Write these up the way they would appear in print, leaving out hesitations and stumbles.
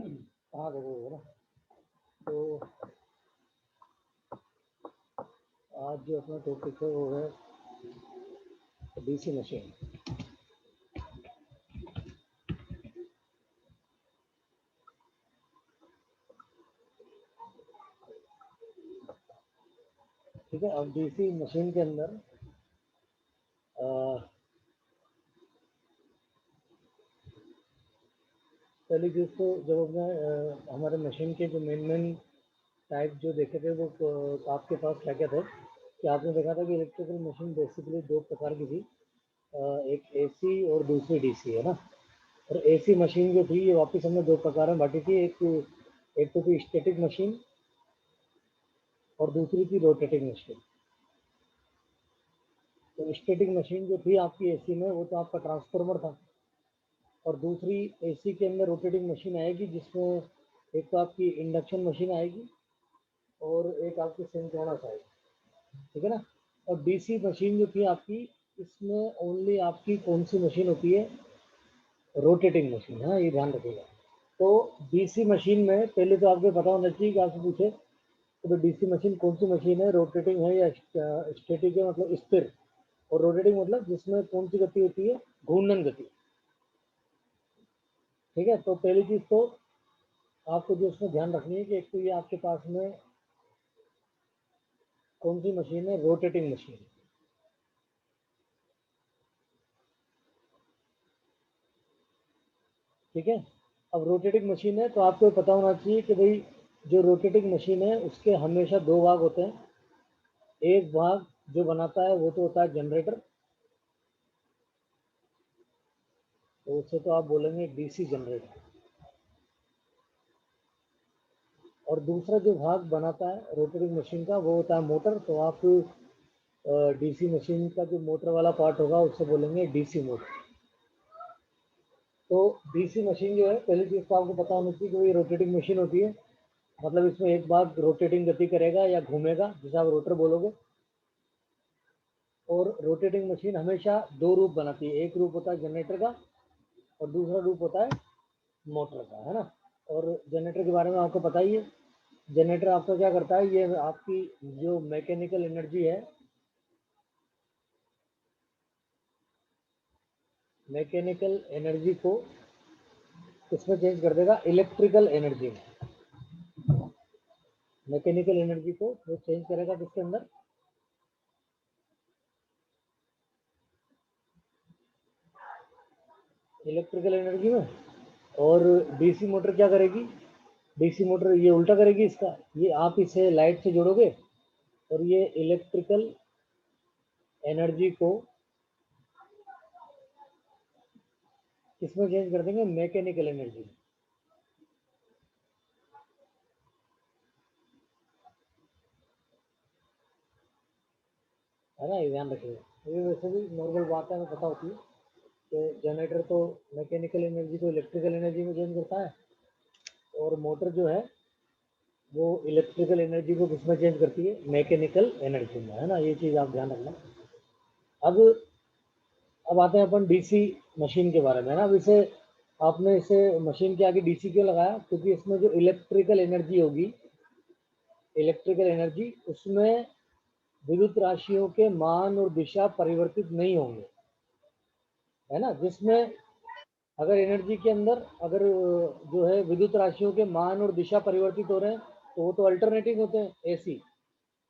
हाँ देखो ना, तो आज जो अपना टॉपिक है वो है डीसी मशीन। ठीक है, अब डीसी मशीन के अंदर पहली चीज़ तो जब अपने हमारे मशीन के जो मेन टाइप जो देखे थे वो आपके पास क्या क्या थे कि आपने देखा था कि इलेक्ट्रिकल मशीन बेसिकली दो प्रकार की थी। एक एसी और दूसरी डीसी है ना। और एसी मशीन जो थी ये वापस हमने दो प्रकार में बांटी थी। एक एक तो थी स्टैटिक मशीन और दूसरी थी रोटेटिंग मशीन। तो स्टैटिक मशीन जो थी आपकी एसी में वो तो आपका ट्रांसफार्मर था, और दूसरी एसी के अंदर रोटेटिंग मशीन आएगी जिसमें एक तो आपकी इंडक्शन मशीन आएगी और एक आपकी सिंक्रोनस आएगी। ठीक है ना। और डीसी मशीन जो थी आपकी, इसमें ओनली आपकी कौन सी मशीन होती है, रोटेटिंग मशीन। हाँ, ये ध्यान रखिएगा। तो डीसी मशीन में पहले तो आपको पता होना चाहिए कि आपसे पूछे तो डीसी मशीन कौन सी मशीन है, रोटेटिंग है या स्टैटिक है, मतलब स्थिर। और रोटेटिंग मतलब जिसमें कौन सी गति होती है, घूर्णन गति। ठीक है, तो पहली चीज तो आपको जो उसमें ध्यान रखनी है कि एक तो ये आपके पास में कौन सी मशीन है, रोटेटिंग मशीन। ठीक है, अब रोटेटिंग मशीन है तो आपको पता होना चाहिए कि भाई जो रोटेटिंग मशीन है उसके हमेशा दो भाग होते हैं। एक भाग जो बनाता है वो तो होता है जनरेटर, तो उसे तो आप बोलेंगे डीसी जनरेटर। और दूसरा जो भाग बनाता है रोटेटिंग मशीन का वो होता है मोटर, तो आप डीसी मशीन का जो मोटर वाला पार्ट होगा उससे बोलेंगे डीसी मोटर। तो डीसी मशीन जो है, पहली चीज तो आपको पता होनी चाहिए कि ये रोटेटिंग मशीन होती है। मतलब इसमें एक भाग रोटेटिंग गति करेगा या घूमेगा जिसे आप रोटर बोलोगे। और रोटेटिंग मशीन हमेशा दो रूप बनाती है, एक रूप होता है जनरेटर का और दूसरा रूप होता है मोटर का, है ना। और जनरेटर के बारे में आपको पता ही है। जनरेटर आपका क्या करता है, ये आपकी जो मैकेनिकल एनर्जी है, मैकेनिकल एनर्जी को इसमें चेंज कर देगा इलेक्ट्रिकल एनर्जी में। मैकेनिकल एनर्जी को वो चेंज करेगा किसके अंदर, इलेक्ट्रिकल एनर्जी में। और डीसी मोटर क्या करेगी, डीसी मोटर ये उल्टा करेगी इसका, ये आप इसे लाइट से जोड़ोगे और ये इलेक्ट्रिकल एनर्जी को किसमें चेंज कर देंगे, मैकेनिकल एनर्जी। है ना, ये ध्यान रखिएगा। ये वैसे भी नॉर्मल बात है, हमें पता होती है कि जनरेटर तो मैकेनिकल एनर्जी को इलेक्ट्रिकल एनर्जी में चेंज करता है, और मोटर जो है वो इलेक्ट्रिकल एनर्जी को किसमें चेंज करती है, मैकेनिकल एनर्जी में। है ना, ये चीज़ आप ध्यान रखना। अब अब आते हैं अपन डीसी मशीन के बारे में, है ना। अब इसे आपने इसे मशीन के आगे डीसी क्यों लगाया, क्योंकि इसमें जो इलेक्ट्रिकल एनर्जी होगी, इलेक्ट्रिकल एनर्जी उसमें विद्युत राशियों के मान और दिशा परिवर्तित नहीं होंगे। है ना, जिसमें अगर एनर्जी के अंदर अगर जो है विद्युत राशियों के मान और दिशा परिवर्तित हो रहे हैं तो वो तो अल्टरनेटिंग होते हैं एसी।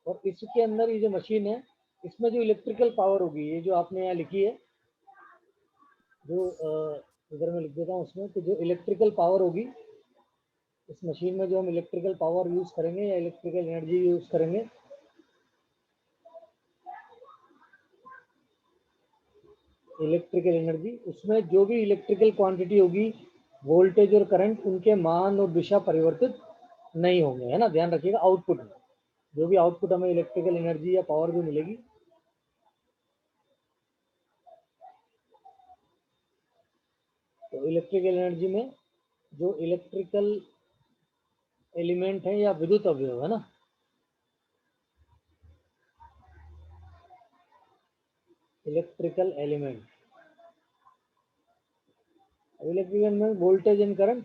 और इसके अंदर ये जो मशीन है, इसमें जो इलेक्ट्रिकल पावर होगी, ये जो आपने यहाँ लिखी है, जो इधर मैं लिख देता हूँ उसमें, तो जो इलेक्ट्रिकल पावर होगी इस मशीन में, जो हम इलेक्ट्रिकल पावर यूज करेंगे या इलेक्ट्रिकल एनर्जी यूज करेंगे, इलेक्ट्रिकल एनर्जी, उसमें जो भी इलेक्ट्रिकल क्वांटिटी होगी, वोल्टेज और करंट, उनके मान और दिशा परिवर्तित नहीं होंगे। है ना, ध्यान रखिएगा। आउटपुट में जो भी आउटपुट हमें इलेक्ट्रिकल एनर्जी या पावर जो मिलेगी, तो इलेक्ट्रिकल एनर्जी में जो इलेक्ट्रिकल एलिमेंट है या विद्युत अवयव है ना, इलेक्ट्रिकल एलिमेंट, इलेक्ट्रिकल में वोल्टेज एंड करंट,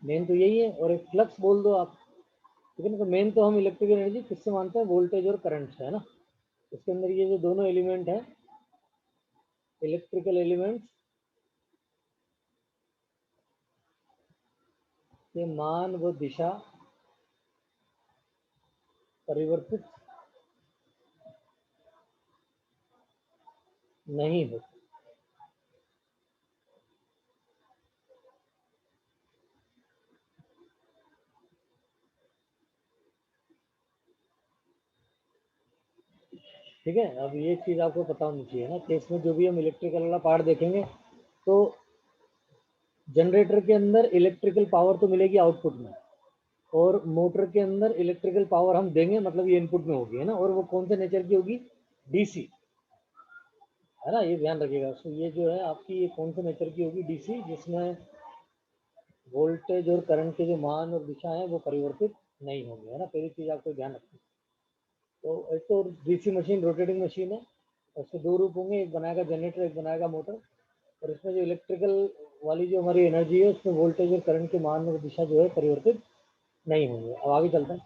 मेन तो यही है, और एक फ्लक्स बोल दो आप, ठीक है ना। तो मेन तो हम इलेक्ट्रिकल एनर्जी किससे मानते हैं, वोल्टेज और करंट से, है ना। इसके अंदर ये जो दोनों एलिमेंट हैं, इलेक्ट्रिकल एलिमेंट्स के मान व दिशा परिवर्तित नहीं होती। ठीक है, अब ये चीज़ आपको पता होनी चाहिए ना कि इसमें जो भी हम इलेक्ट्रिकल वाला पार्ट देखेंगे, तो जनरेटर के अंदर इलेक्ट्रिकल पावर तो मिलेगी आउटपुट में, और मोटर के अंदर इलेक्ट्रिकल पावर हम देंगे, मतलब ये इनपुट में होगी, है ना। और वो कौन से नेचर की होगी, डीसी, है ना, ये ध्यान रखिएगा। तो ये जो है आपकी, ये कौन से नेचर की होगी, डीसी, जिसमें वोल्टेज और करंट के जो मान और दिशा है वो परिवर्तित नहीं होंगे, है ना। पहली चीज़ आपको ध्यान रखनी। तो एक तो डीसी मशीन रोटेटिंग मशीन है, उसके दो रूप होंगे, एक बनाएगा जनरेटर, एक बनाएगा मोटर। और इसमें जो इलेक्ट्रिकल वाली जो हमारी एनर्जी है, उसमें वोल्टेज और करंट के मान और दिशा जो है परिवर्तित नहीं होंगे। अब आगे चलते हैं।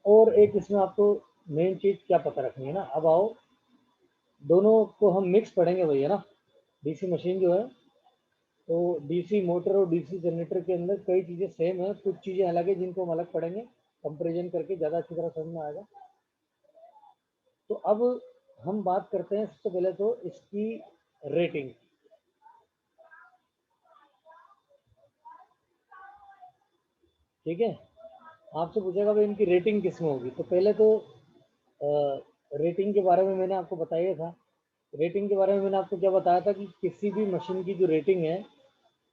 और एक इसमें आपको मेन चीज़ क्या पता रखनी है ना, अब आओ, दोनों को हम मिक्स पढ़ेंगे भैया ना। डीसी मशीन जो है, तो डीसी मोटर और डीसी जनरेटर के अंदर कई चीज़ें सेम है, कुछ चीज़ें अलग है जिनको हम अलग पढ़ेंगे, कंपेरिजन करके ज़्यादा अच्छी तरह समझ में आएगा। तो अब हम बात करते हैं सबसे पहले तो इसकी रेटिंग। ठीक है, आपसे पूछेगा भाई इनकी रेटिंग किस में होगी, तो पहले तो रेटिंग के बारे में मैंने आपको बताया था। रेटिंग के बारे में मैंने आपको क्या बताया था कि किसी भी मशीन की जो रेटिंग है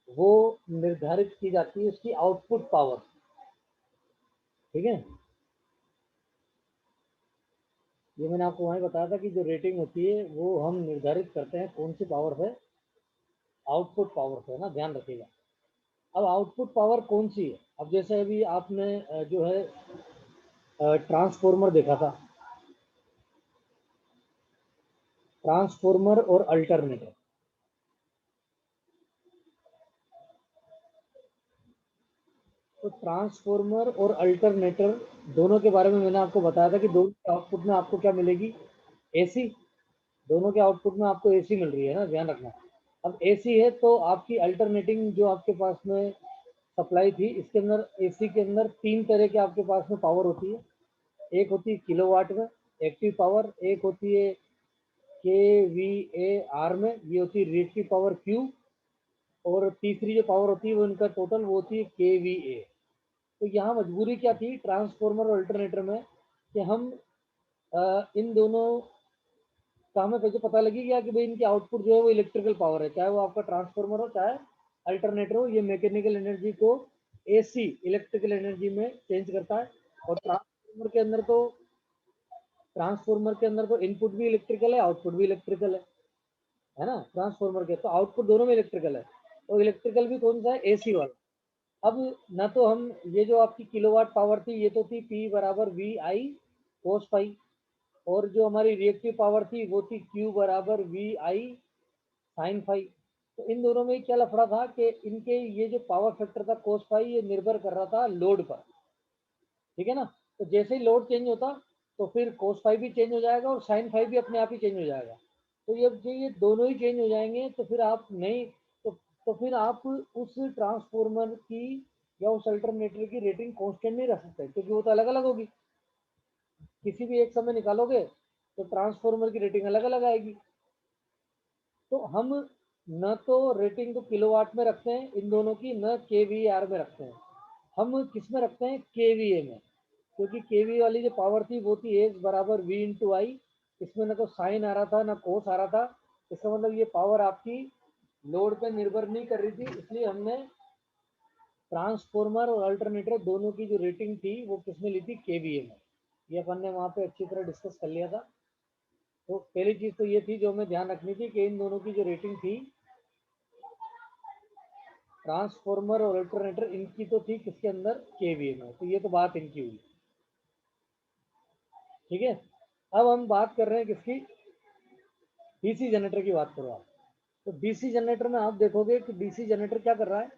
वो निर्धारित की जाती है उसकी आउटपुट पावर। ठीक है, ये मैंने आपको वहीं बताया था कि जो रेटिंग होती है वो हम निर्धारित करते हैं कौन सी पावर से, आउटपुट पावर से, ना, ध्यान रखिएगा। अब आउटपुट पावर कौन सी है, अब जैसे अभी आपने जो है ट्रांसफॉर्मर देखा था, ट्रांसफॉर्मर और अल्टरनेटर। तो ट्रांसफॉर्मर और अल्टरनेटर दोनों के बारे में मैंने आपको बताया था कि दोनों के आउटपुट में आपको क्या मिलेगी, एसी। दोनों के आउटपुट में आपको एसी मिल रही है ना, ध्यान रखना। अब एसी है तो आपकी अल्टरनेटिंग जो आपके पास में सप्लाई थी, इसके अंदर एसी के अंदर तीन तरह के आपके पास में पावर होती है। एक होती है किलोवाट में एक्टिव पावर, एक होती है के वी ए आर में, ये होती है रिएक्टिव पावर क्यू, और तीसरी जो पावर होती है वो इनका टोटल वो होती है के वी ए। तो यहाँ मजबूरी क्या थी ट्रांसफॉर्मर और अल्टरनेटर में, कि हम इन दोनों का हमें कैसे पता लगी गया कि भाई इनकी आउटपुट जो है वो इलेक्ट्रिकल पावर है, चाहे वो आपका ट्रांसफॉर्मर हो चाहे अल्टरनेटर हो, ये मैकेनिकल एनर्जी को एसी इलेक्ट्रिकल एनर्जी में चेंज करता है। और ट्रांसफॉर्मर के अंदर तो इनपुट भी इलेक्ट्रिकल है, आउटपुट भी इलेक्ट्रिकल है ना। ट्रांसफॉर्मर के तो आउटपुट दोनों में इलेक्ट्रिकल है, और इलेक्ट्रिकल भी कौन सा है, एसी वाला। अब ना तो हम, ये जो आपकी किलोवाट पावर थी ये तो थी P बराबर वी आई कोस फाई, और जो हमारी रिएक्टिव पावर थी वो थी Q बराबर वी आई साइन फाई। तो इन दोनों में क्या लफड़ा था कि इनके ये जो पावर फैक्टर था कोस फाई, ये निर्भर कर रहा था लोड पर। ठीक है ना, तो जैसे ही लोड चेंज होता तो फिर कोस फाई भी चेंज हो जाएगा और साइन फाई भी अपने आप ही चेंज हो जाएगा। तो ये दोनों ही चेंज हो जाएंगे, तो फिर आप नहीं, तो फिर आप उस ट्रांसफॉर्मर की या उस अल्टरनेटर की रेटिंग कांस्टेंट नहीं रख सकते, क्योंकि वो तो अलग अलग होगी। किसी भी एक समय निकालोगे तो ट्रांसफॉर्मर की रेटिंग अलग अलग आएगी। तो हम न तो रेटिंग को किलोवाट में रखते हैं इन दोनों की, न केवीआर में रखते हैं। हम किस में रखते हैं, केवीए में, क्योंकि केवी वाली जो पावर थी वो थी एच बराबर वी इंटू आई। इसमें ना तो साइन आ रहा था ना कोस आ रहा था। इसका मतलब ये पावर आपकी लोड पे निर्भर नहीं कर रही थी, इसलिए हमने ट्रांसफॉर्मर और अल्टरनेटर दोनों की जो रेटिंग थी वो किसमें ली थी, केवीए में। ये अपन ने वहाँ पे अच्छी तरह डिस्कस कर लिया था। तो पहली चीज़ तो ये थी जो हमें ध्यान रखनी थी कि इन दोनों की जो रेटिंग थी, ट्रांसफॉर्मर और अल्टरनेटर, इनकी तो थी किसके अंदर, केवीए में। तो ये तो बात इनकी हुई। ठीक है, अब हम बात कर रहे हैं किसकी, डीसी जनरेटर की बात करो आप। तो डीसी जनरेटर में आप देखोगे कि डीसी जनरेटर क्या कर रहा है,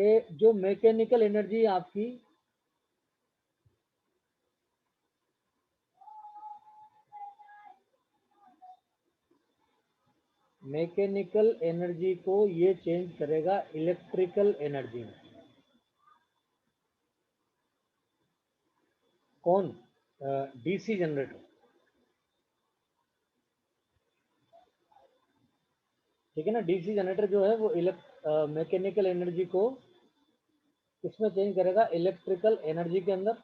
कि जो मैकेनिकल एनर्जी आपकी मैकेनिकल एनर्जी को ये चेंज करेगा इलेक्ट्रिकल एनर्जी में। कौन? DC generator. ठीक है ना, डीसी जनरेटर जो है वो मैकेनिकल एनर्जी को किसमें चेंज करेगा? इलेक्ट्रिकल एनर्जी के अंदर।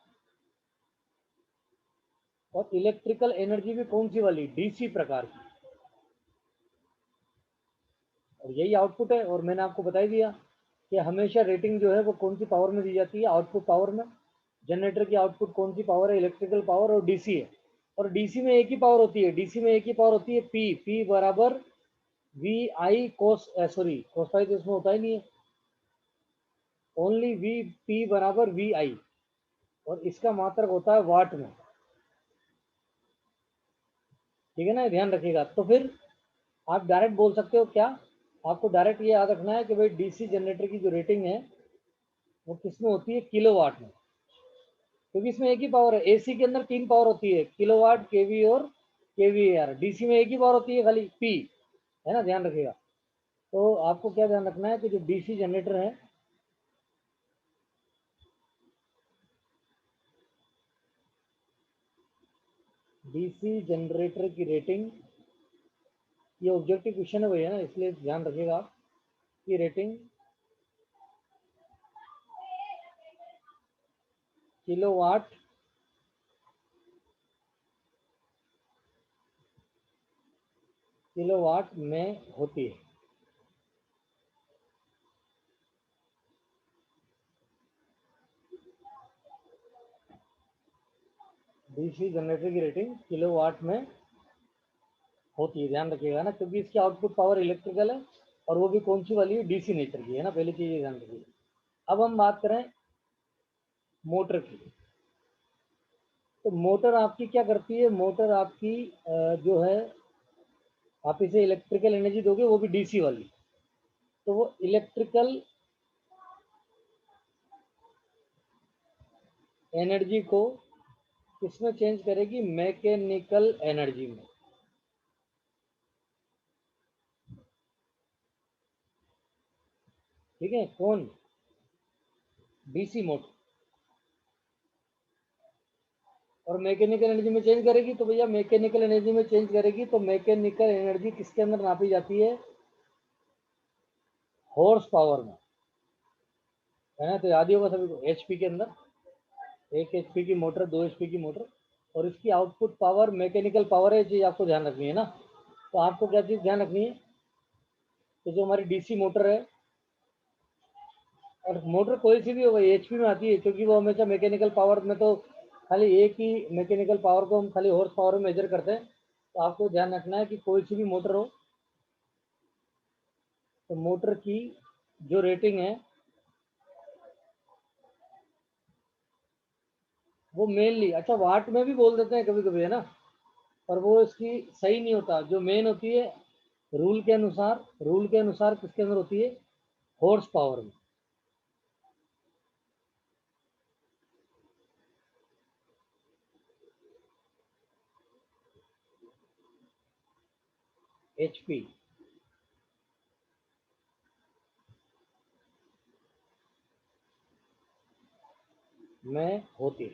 और इलेक्ट्रिकल एनर्जी भी कौन सी वाली? डीसी प्रकार की। और यही आउटपुट है। और मैंने आपको बता ही दिया कि हमेशा रेटिंग जो है वो कौन सी पावर में दी जाती है? आउटपुट पावर में। जनरेटर की आउटपुट कौन सी पावर है? इलेक्ट्रिकल पावर और डीसी है। और डीसी में एक ही पावर होती है, डीसी में एक ही पावर होती है, पी। पी बराबर V I cos, sorry cos phi तो इसमें होता ही नहीं है, ओनली वी। पी बराबर वी आई। और इसका मात्रक होता है वाट में। ठीक है ना, ध्यान रखिएगा। तो फिर आप डायरेक्ट बोल सकते हो क्या? आपको डायरेक्ट ये याद रखना है कि भाई डीसी जनरेटर की जो रेटिंग है वो किसमें होती है? किलोवाट में। क्योंकि इसमें एक ही पावर है। एसी के अंदर तीन पावर होती है, किलोवाट, केवी और केवीएआर। डीसी में एक ही पावर होती है खाली, पी। है ना, ध्यान रखिएगा। तो आपको क्या ध्यान रखना है कि जो डीसी जनरेटर है, डीसी जनरेटर की रेटिंग, ये ऑब्जेक्टिव क्वेश्चन है भैया ना, इसलिए ध्यान रखिएगा आप की रेटिंग किलोवाट किलोवाट में होती है। डीसी जनरेटर की रेटिंग किलोवाट में होती है, ध्यान रखिएगा ना, क्योंकि इसकी आउटपुट पावर इलेक्ट्रिकल है और वो भी कौन सी वाली है? डीसी नेचर की है ना, पहली चीज ये ध्यान रखिए। अब हम बात करें मोटर की। तो मोटर आपकी क्या करती है? मोटर आपकी जो है, आप इसे इलेक्ट्रिकल एनर्जी दोगे, वो भी डीसी वाली। तो वो इलेक्ट्रिकल एनर्जी को किसमें चेंज करेगी? मैकेनिकल एनर्जी में। ठीक है, कौन? DC motor. और मैकेनिकल एनर्जी में चेंज करेगी तो भैया मैकेनिकल एनर्जी में चेंज करेगी तो मैकेनिकल एनर्जी किसके अंदर नापी जाती है? हॉर्स पावर में। है ना, तो याद ही होगा सभी को, एचपी के अंदर। एक एचपी की मोटर, दो एचपी की मोटर, और इसकी आउटपुट पावर मैकेनिकल पावर है, ये चीज आपको ध्यान रखनी है ना। तो आपको क्या चीज ध्यान रखनी है? तो जो हमारी डीसी मोटर है, और मोटर कोई सी भी हो गई एचपी में आती है, क्योंकि वो हमेशा मैकेनिकल पावर में तो खाली एक ही मैकेनिकल पावर को हम खाली हॉर्स पावर में मेजर करते हैं। तो आपको ध्यान रखना है कि कोई सी भी मोटर हो, तो मोटर की जो रेटिंग है वो मेनली, अच्छा वाट में भी बोल देते हैं कभी कभी, है ना, पर वो इसकी सही नहीं होता। जो मेन होती है रूल के अनुसार किसके अंदर होती है? हॉर्स पावर में। एचपी। में होती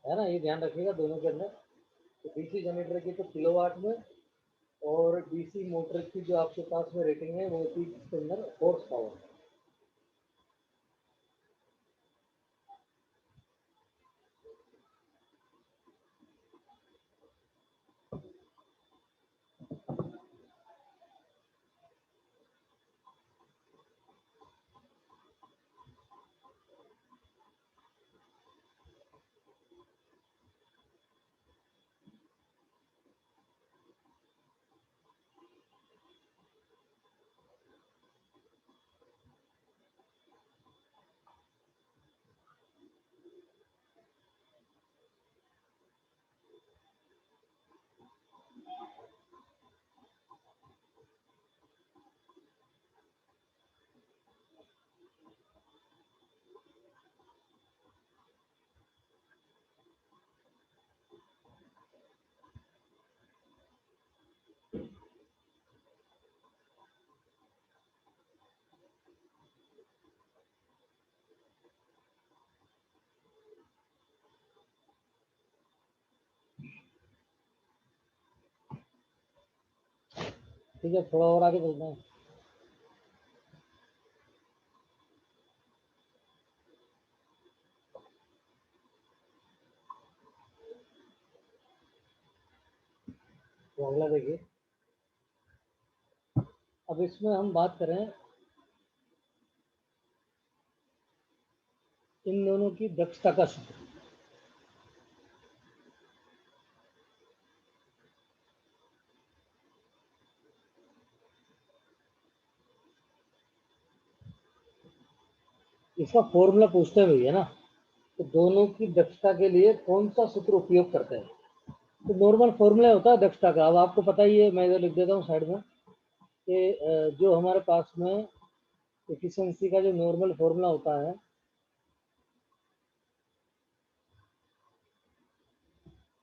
है ना, ये ध्यान रखिएगा दोनों के अंदर। तो डीसी जनरेटर की तो किलोवाट में, और डीसी मोटर की जो आपके पास में रेटिंग है वो होती है इसके अंदर हॉर्स पावर। ठीक है, थोड़ा और आगे चलते हैं। तो अगला देखिए, अब इसमें हम बात करें इन दोनों की दक्षता का सूत्र। इसका फॉर्मूला पूछते हैं भैया ना, तो दोनों की दक्षता के लिए कौन सा सूत्र उपयोग करते हैं। तो नॉर्मल फॉर्मूला होता है दक्षता का, अब आपको पता ही है, मैं इधर लिख देता हूँ साइड में कि जो हमारे पास में एफिशिएंसी का जो नॉर्मल फॉर्मूला होता है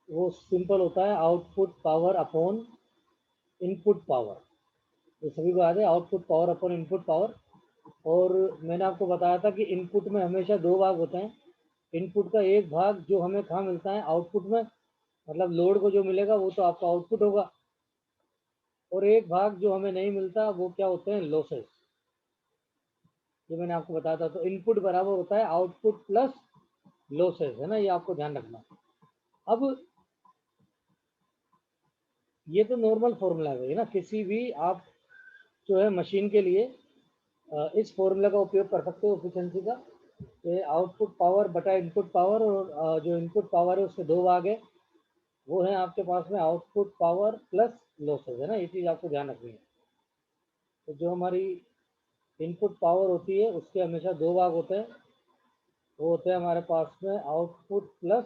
वो सिंपल होता है output power upon input power. ये सभी को याद है, output power upon input power. और मैंने आपको बताया था कि इनपुट में हमेशा दो भाग होते हैं। इनपुट का एक भाग जो हमें कहाँ मिलता है, आउटपुट में, मतलब लोड को जो मिलेगा वो तो आपका आउटपुट होगा, और एक भाग जो हमें नहीं मिलता वो क्या होते हैं, लॉसेस। ये मैंने आपको बताया था। तो इनपुट बराबर होता है आउटपुट प्लस लॉसेस, है ना, ये आपको ध्यान रखना। अब ये तो नॉर्मल फॉर्मूला है ना, किसी भी आप जो है मशीन के लिए इस फॉर्मूला का उपयोग कर सकते हो एफिशिएंसी का। ये आउटपुट पावर बटा इनपुट पावर, और जो इनपुट पावर है उसके दो भाग है, वो है आपके पास में आउटपुट पावर प्लस लॉसेज, है ना, ये चीज़ आपको ध्यान रखनी है। तो जो हमारी इनपुट पावर होती है उसके हमेशा दो भाग होते हैं, वो होते हैं हमारे पास में आउटपुट प्लस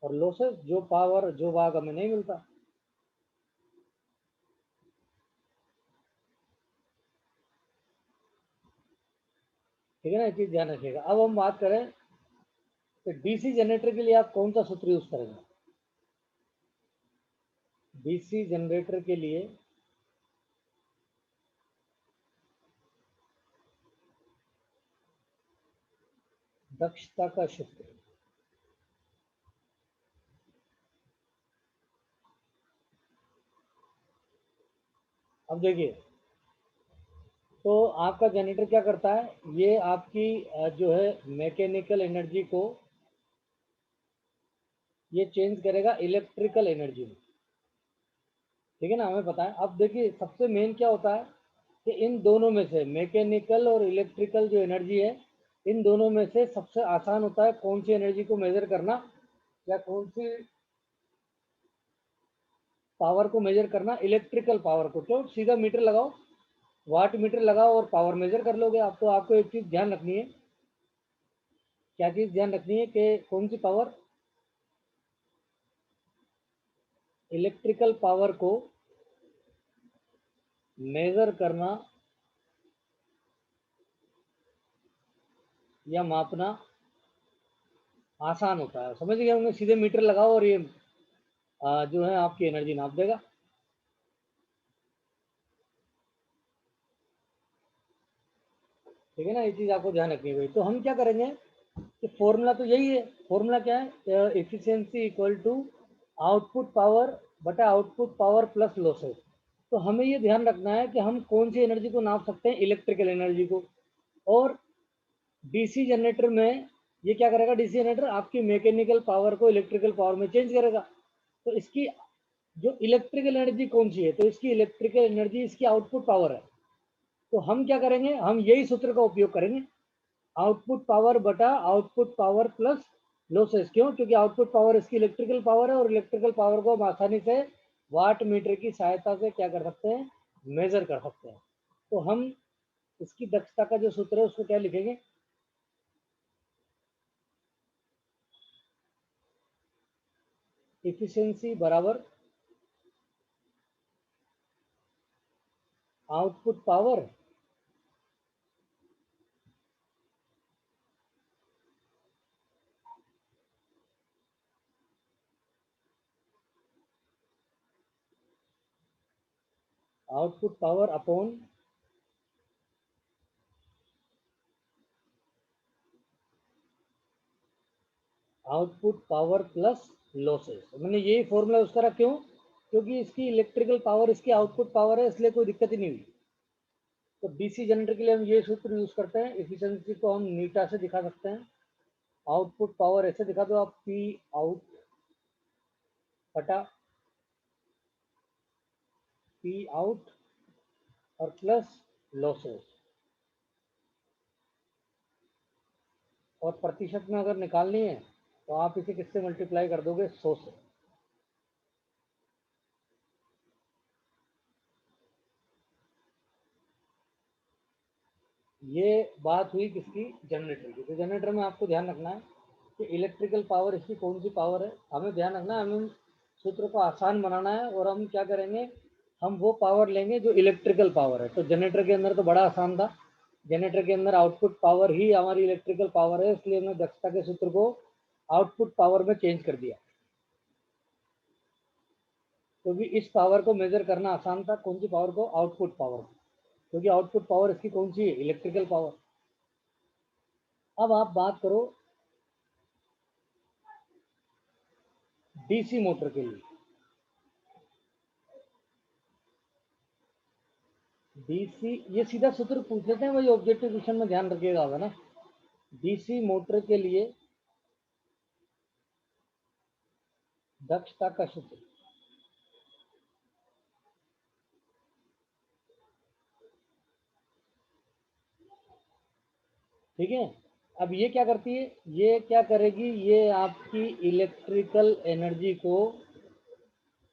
और लॉसेज, जो पावर जो भाग हमें नहीं मिलता। ठीक है ना, ये चीज़ ध्यान रखिएगा। अब हम बात करें कि डीसी जनरेटर के लिए आप कौन सा सूत्र यूज करेंगे। डीसी जनरेटर के लिए दक्षता का सूत्र, अब देखिए, तो आपका जनरेटर क्या करता है, ये आपकी जो है मैकेनिकल एनर्जी को ये चेंज करेगा इलेक्ट्रिकल एनर्जी में। ठीक है ना, हमें पता है। अब देखिए सबसे मेन क्या होता है कि इन दोनों में से मैकेनिकल और इलेक्ट्रिकल जो एनर्जी है, इन दोनों में से सबसे आसान होता है कौन सी एनर्जी को मेजर करना, या कौन सी पावर को मेजर करना, इलेक्ट्रिकल पावर को। तो सीधा मीटर लगाओ, वाट मीटर लगाओ और पावर मेजर कर लोगे आप। तो आपको एक चीज़ ध्यान रखनी है, क्या चीज़ ध्यान रखनी है कि कौन सी पावर, इलेक्ट्रिकल पावर को मेजर करना या मापना आसान होता है। समझ गए होंगे, सीधे मीटर लगाओ और ये जो है आपकी एनर्जी नाप देगा। ठीक है ना, ये चीज़ आपको ध्यान रखनी है भाई। तो हम क्या करेंगे कि फॉर्मूला तो यही है, फॉर्मूला क्या है, efficiency equal to output power बटा आउटपुट पावर प्लस लॉसेस। तो हमें ये ध्यान रखना है कि हम कौन सी एनर्जी को नाप सकते हैं, इलेक्ट्रिकल एनर्जी को। और डीसी जनरेटर में ये क्या करेगा, डीसी जनरेटर आपकी मैकेनिकल पावर को इलेक्ट्रिकल पावर में चेंज करेगा। तो इसकी जो इलेक्ट्रिकल एनर्जी कौन सी है, तो इसकी इलेक्ट्रिकल एनर्जी इसकी आउटपुट पावर है। तो हम क्या करेंगे, हम यही सूत्र का उपयोग करेंगे, आउटपुट पावर बटा आउटपुट पावर प्लस लॉसेस। क्यों, क्योंकि आउटपुट पावर इसकी इलेक्ट्रिकल पावर है, और इलेक्ट्रिकल पावर को हम आसानी से वाट मीटर की सहायता से क्या कर सकते हैं, मेजर कर सकते हैं। तो हम इसकी दक्षता का जो सूत्र है उसको क्या लिखेंगे, इफिशियंसी बराबर output power output power upon output power plus losses. मैंने यही फॉर्मूला यूज करा, क्यों? क्योंकि इसकी इलेक्ट्रिकल पावर इसकी आउटपुट पावर है, इसलिए कोई दिक्कत ही नहीं हुई। तो डीसी जनरेटर के लिए हम ये सूत्र यूज करते हैं। एफिशिएंसी को हम नीटा से दिखा सकते हैं। आउटपुट पावर ऐसे दिखा दो आप, पी आउट बटा पी आउट और प्लस लॉसेस। और प्रतिशत में अगर निकालनी है तो आप इसे किससे मल्टीप्लाई कर दोगे? 100 से। ये बात हुई किसकी? जनरेटर की। तो जनरेटर में आपको ध्यान रखना है कि इलेक्ट्रिकल पावर इसकी कौन सी पावर है, हमें ध्यान रखना है। हमें सूत्र को आसान बनाना है और हम क्या करेंगे, हम वो पावर लेंगे जो इलेक्ट्रिकल पावर है। तो जनरेटर के अंदर तो बड़ा आसान था, जनरेटर के अंदर आउटपुट पावर ही हमारी इलेक्ट्रिकल पावर है, इसलिए हमने दक्षता के सूत्र को आउटपुट पावर में चेंज कर दिया। क्योंकि इस पावर को मेजर करना आसान था। कौन सी पावर को? आउटपुट पावर को। क्योंकि आउटपुट पावर इसकी कौन सी है? Electrical power. अब आप बात करो डीसी मोटर के लिए। डीसी, ये सीधा सूत्र पूछ लेते हैं, वही ऑब्जेक्टिव क्वेश्चन में ध्यान रखिएगा होगा ना। डीसी मोटर के लिए दक्षता का सूत्र, ठीक है। अब ये क्या करती है? ये क्या करेगी? ये आपकी इलेक्ट्रिकल एनर्जी को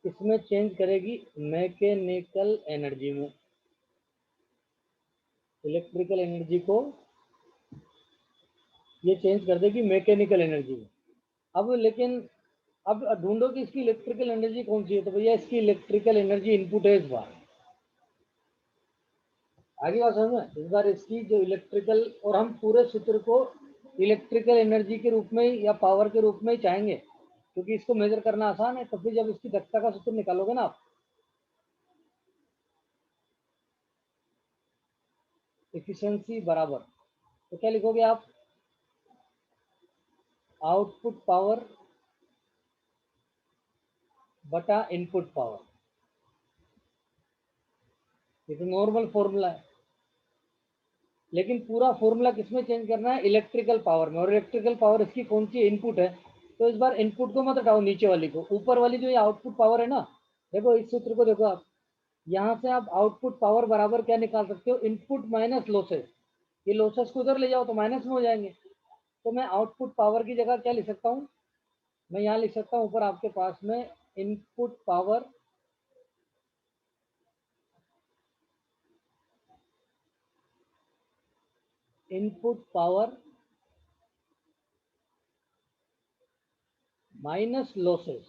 इसमें चेंज करेगी, मैकेनिकल एनर्जी में। इलेक्ट्रिकल एनर्जी को ये चेंज कर देगी मैकेनिकल एनर्जी में। अब लेकिन अब ढूंढो कि इसकी इलेक्ट्रिकल एनर्जी कौन सी है। तो भैया इसकी इलेक्ट्रिकल एनर्जी इनपुट है इस बार। आगे बात समझ में? इस बार इसकी जो इलेक्ट्रिकल, और हम पूरे सूत्र को इलेक्ट्रिकल एनर्जी के रूप में या पावर के रूप में ही चाहेंगे, क्योंकि इसको मेजर करना आसान है। तो फिर जब इसकी दक्षता का सूत्र निकालोगे ना आप, एफिशिएंसी बराबर, तो क्या लिखोगे आप? आउटपुट पावर बटा इनपुट पावर। ये तो नॉर्मल फॉर्मूला है, लेकिन पूरा फॉर्मूला किसमें चेंज करना है? इलेक्ट्रिकल पावर में। और इलेक्ट्रिकल पावर इसकी कौन सी? इनपुट है। तो इस बार इनपुट को मत हटाओ, नीचे वाली को, ऊपर वाली जो ये आउटपुट पावर है ना, देखो इस सूत्र को देखो आप, यहाँ से आप आउटपुट पावर बराबर क्या निकाल सकते हो? Input minus losses. ये लॉसेस को उधर ले जाओ तो माइनस में हो जाएंगे। तो मैं आउटपुट पावर की जगह क्या लिख सकता हूँ? मैं यहाँ लिख सकता हूँ ऊपर आपके पास में input power input power minus losses.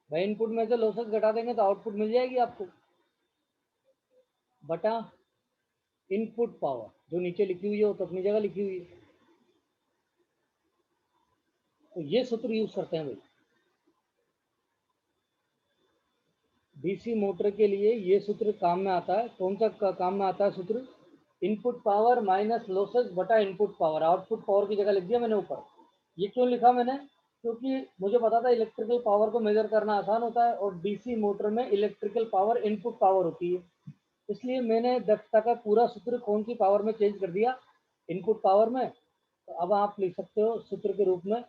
भाई इनपुट में से लॉसेस घटा देंगे तो आउटपुट मिल जाएगी आपको, बटा इनपुट पावर जो नीचे लिखी हुई है वो तो अपनी जगह लिखी हुई है। तो ये सूत्र यूज करते हैं भाई डीसी मोटर के लिए। ये सूत्र काम में आता है। कौन सा काम में आता है सूत्र? इनपुट पावर माइनस लॉसेस बटा इनपुट पावर। आउटपुट पावर की जगह लिख दिया मैंने ऊपर। ये क्यों लिखा मैंने? क्योंकि मुझे पता था इलेक्ट्रिकल पावर को मेजर करना आसान होता है और डीसी मोटर में इलेक्ट्रिकल पावर इनपुट पावर होती है, इसलिए मैंने दक्षता का पूरा सूत्र कौन सी पावर में चेंज कर दिया? इनपुट पावर में। तो अब आप लिख सकते हो सूत्र के रूप में,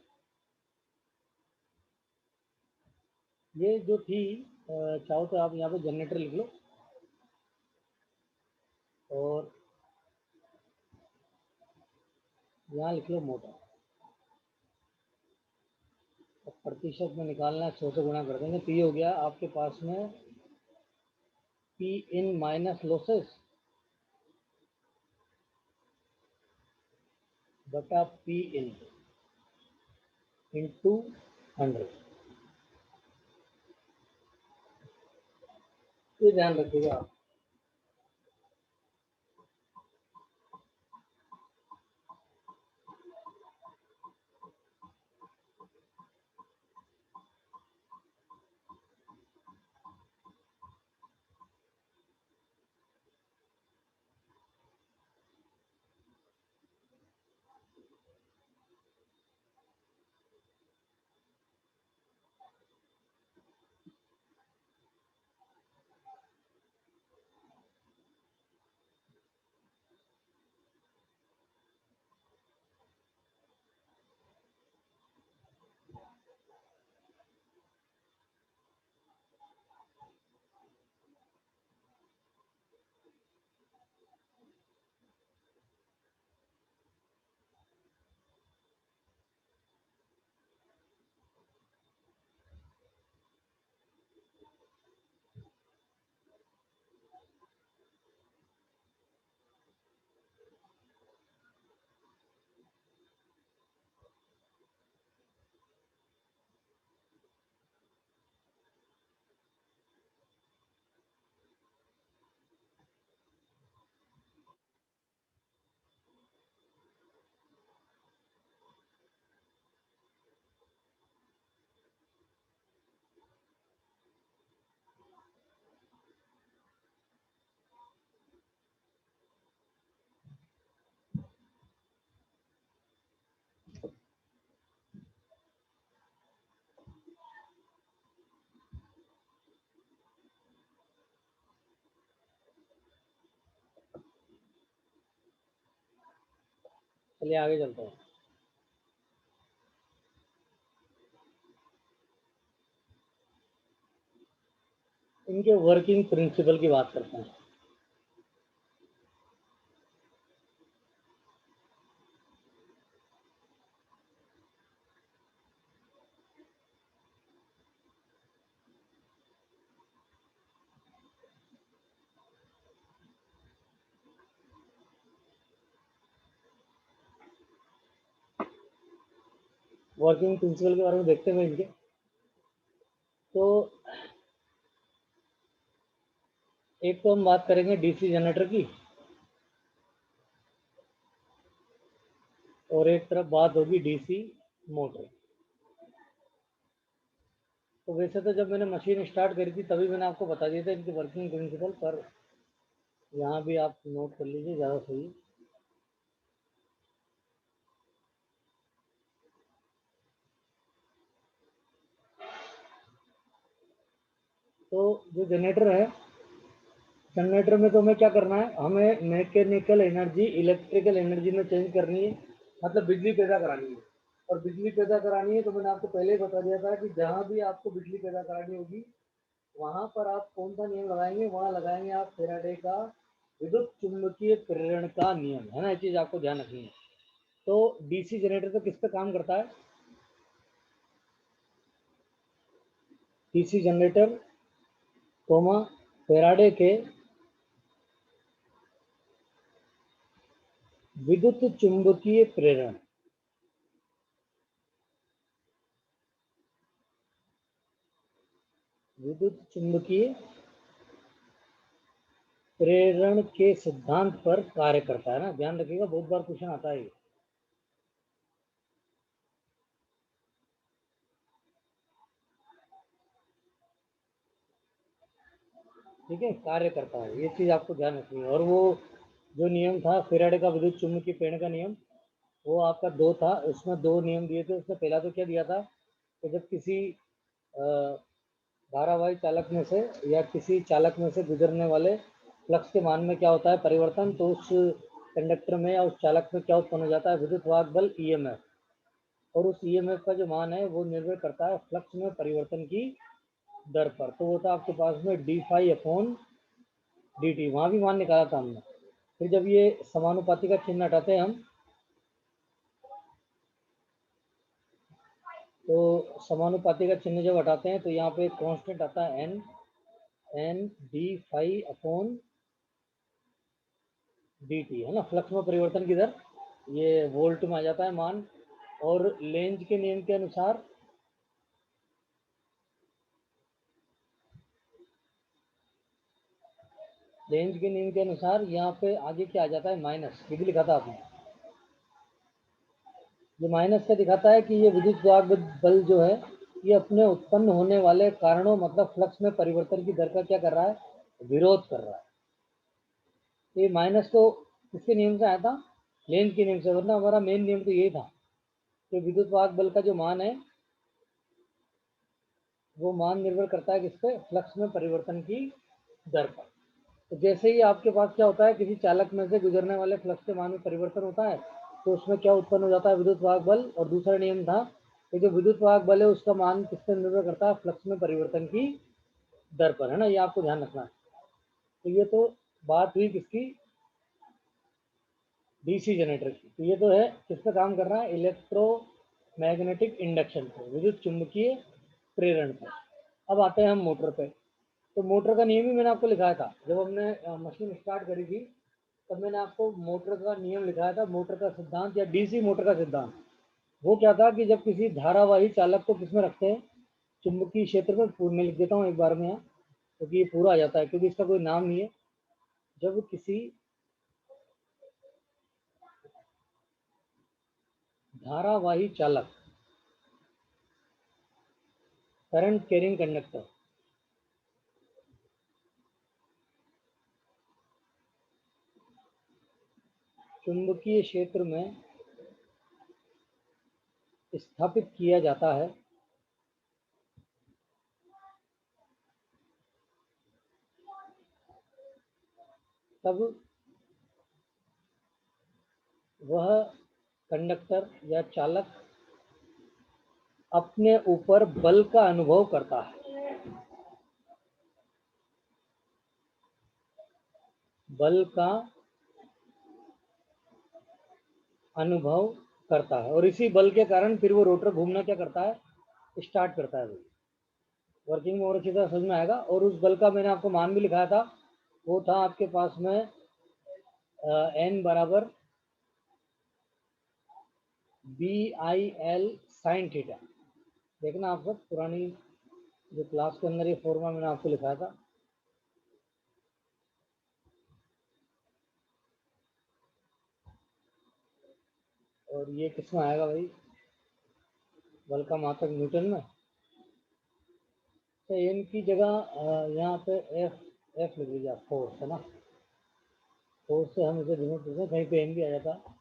ये जो थी, चाहो तो आप यहाँ पे जनरेटर लिख लो और यहाँ लिख लो मोटर। अब प्रतिशत में निकालना है, 100 से गुणा कर देंगे तो ये हो गया आपके पास में पी इन माइनस लॉसेस बटा पी इन इंटू 100। ये ध्यान रखिएगा आप। चलिए आगे चलते हैं। इनके वर्किंग प्रिंसिपल की बात करते हैं। वर्किंग प्रिंसिपल के बारे में देखते हुए इनके, तो एक तो हम बात करेंगे डीसी जनरेटर की, और एक तरफ बात होगी डीसी मोटर। तो वैसे तो जब मैंने मशीन स्टार्ट करी थी तभी मैंने आपको बता दिया था इनकी वर्किंग प्रिंसिपल, पर यहाँ भी आप नोट कर लीजिए, ज़्यादा सही है। तो जो जनरेटर है, जनरेटर में तो हमें क्या करना है, हमें मैकेनिकल एनर्जी इलेक्ट्रिकल एनर्जी में चेंज करनी है, मतलब बिजली पैदा करानी है। और बिजली पैदा करानी है तो मैंने आपको पहले ही बता दिया था कि जहाँ भी आपको बिजली पैदा करानी होगी वहां पर आप कौन सा नियम लगाएंगे, वहां लगाएंगे आप फैराडे का विद्युत चुंबकीय प्रेरण का नियम, है ना। ये चीज आपको ध्यान रखनी है। तो डीसी जनरेटर तो किस पे काम करता है, डीसी जनरेटर कोमा फैराडे के विद्युत चुंबकीय प्रेरण, विद्युत चुंबकीय प्रेरण के सिद्धांत पर कार्य करता है ना। ध्यान रखिएगा, बहुत बार क्वेश्चन आता है। ठीक है, कार्य करता है, ये चीज आपको ध्यान रखनी है। और वो जो नियम था फैराडे का विद्युत चुंबकीय प्रेरण का नियम, वो आपका दो था, उसमें दो नियम दिए थे। उसमें पहला तो क्या दिया था कि जब किसी धारावाही चालक में से या किसी चालक में से गुजरने वाले फ्लक्स के मान में क्या होता है परिवर्तन, तो उस कंडक्टर में या उस चालक में क्या उत्पन्न हो जाता है, विद्युत वाहक बल ईएमएफ। और उस ईएमएफ का जो मान है वो निर्भर करता है फ्लक्स में परिवर्तन की दर पर। तो वो था आपके पास में d phi upon d t, वहाँ भी मान निकाला था हमने। फिर जब ये समानुपाती का चिन्ह हटाते हैं हम, तो समानुपाती का चिन्ह जब हटाते हैं तो यहाँ पे कांस्टेंट आता है N, N d phi upon d t, है ना। फ्लक्स में परिवर्तन की दर ये वोल्ट में आ जाता है मान। और लेंज के नियम के अनुसार यहाँ पे आगे क्या आ जाता है, माइनस। ये भी लिखा था आपने, ये माइनस से दिखाता है कि ये विद्युत वाहक बल जो है ये अपने उत्पन्न होने वाले कारणों, मतलब फ्लक्स में परिवर्तन की दर का क्या कर रहा है, विरोध कर रहा है। ये माइनस तो किसके नियम से आया था, लेंज के नियम से, वरना हमारा मेन नियम तो यही था कि विद्युत वाहक बल का जो मान है वो मान निर्भर करता है किस पे, फ्लक्स में परिवर्तन की दर पर। तो जैसे ही आपके पास क्या होता है, किसी चालक में से गुजरने वाले फ्लक्स के मान में परिवर्तन होता है तो उसमें क्या उत्पन्न हो जाता है, विद्युत वाहक बल। और दूसरा नियम था कि जो विद्युत वाहक बल है उसका मान किस पर निर्भर करता है, फ्लक्स में परिवर्तन की दर पर, है ना। ये आपको ध्यान रखना है। तो ये तो बात हुई किसकी, डीसी जनरेटर की। तो ये तो है किस पे काम कर रहा है, इलेक्ट्रोमैग्नेटिक इंडक्शन पे, विद्युत चुंबकीय प्रेरण पर। अब आते हैं हम मोटर पे। तो मोटर का नियम ही मैंने आपको लिखाया था जब हमने मशीन स्टार्ट करी थी, तब मैंने आपको मोटर का नियम लिखाया था, मोटर का सिद्धांत या डीसी मोटर का सिद्धांत। वो क्या था कि जब किसी धारावाही चालक को किसमें रखते हैं, चुंबकीय क्षेत्र में। मैं लिख देता हूँ एक बार में यहाँ, क्योंकि ये पूरा आ जाता है, क्योंकि इसका कोई नाम नहीं है। जब किसी धारावाही चालक, करंट कैरिंग कंडक्टर, चुंबकीय क्षेत्र में स्थापित किया जाता है, तब वह कंडक्टर या चालक अपने ऊपर बल का अनुभव करता है। बल का अनुभव करता है और इसी बल के कारण फिर वो रोटर घूमना क्या करता है, स्टार्ट करता है। भाई वर्किंग में और अच्छी तरह समझ में आएगा। और उस बल का मैंने आपको मान भी लिखाया था, वो था आपके पास में एन बराबर BIL साइन थीटा। देखना आप सब पुरानी जो क्लास के अंदर ये फॉर्मूला मैंने आपको लिखाया था। और ये किसमें आएगा भाई, बल का मात्रक न्यूटन में। तो एन की जगह यहाँ पे एफ लिख लीजिए, फोर्स है ना, फोर्स से हम इसे डिनोट करते हैं, कहीं पे एन भी आ जाता।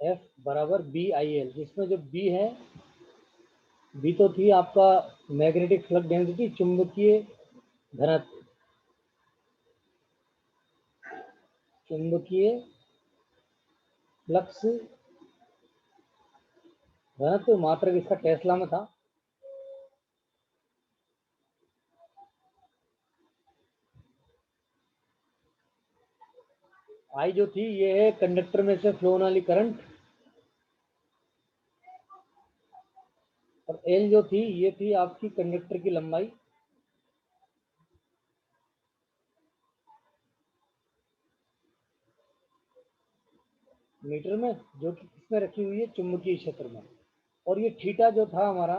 एफ बराबर BIL, जिसमें जो बी है, बी तो थी आपका मैग्नेटिक फ्लक्स डेंसिटी, चुंबकीय घनत्व, चुंबकीय फ्लक्स घनत्व मात्रक इसका टेस्ला में था। आई जो थी ये है कंडक्टर में से फ्लो होने वाली करंट, और एल जो थी ये थी आपकी कंडक्टर की लंबाई। मीटर में, जो कि किसमें रखी हुई है, चुंबकीय क्षेत्र में। और ये थीटा जो था हमारा,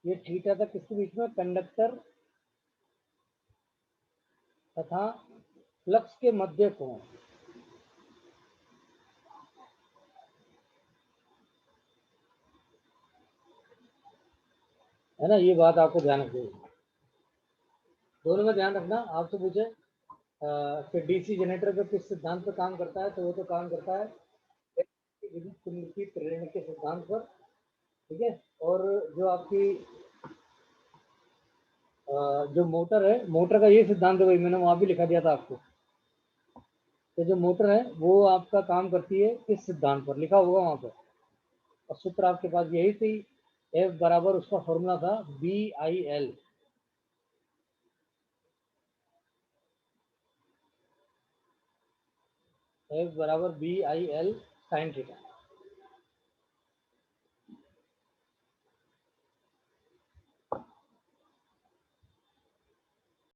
ये थीटा था किसके बीच में, कंडक्टर तथा फ्लक्स के मध्य कोण, है ना। ये बात आपको ध्यान रखनी है, दोनों में ध्यान रखना। आपसे पूछे कि डीसी जनरेटर पे किस सिद्धांत पर काम करता है, तो वो तो काम करता है विद्युत चुम्बकीय प्रेरण के सिद्धांत पर, ठीक है। और जो आपकी जो मोटर है, मोटर का ये सिद्धांत है भाई, मैंने वहां भी लिखा दिया था आपको। तो जो मोटर है वो आपका काम करती है किस सिद्धांत पर, लिखा होगा वहां पर। और सूत्र आपके पास यही थी, एफ बराबर उसका फॉर्मूला था BIL, एफ बराबर BIL साइन थीटा।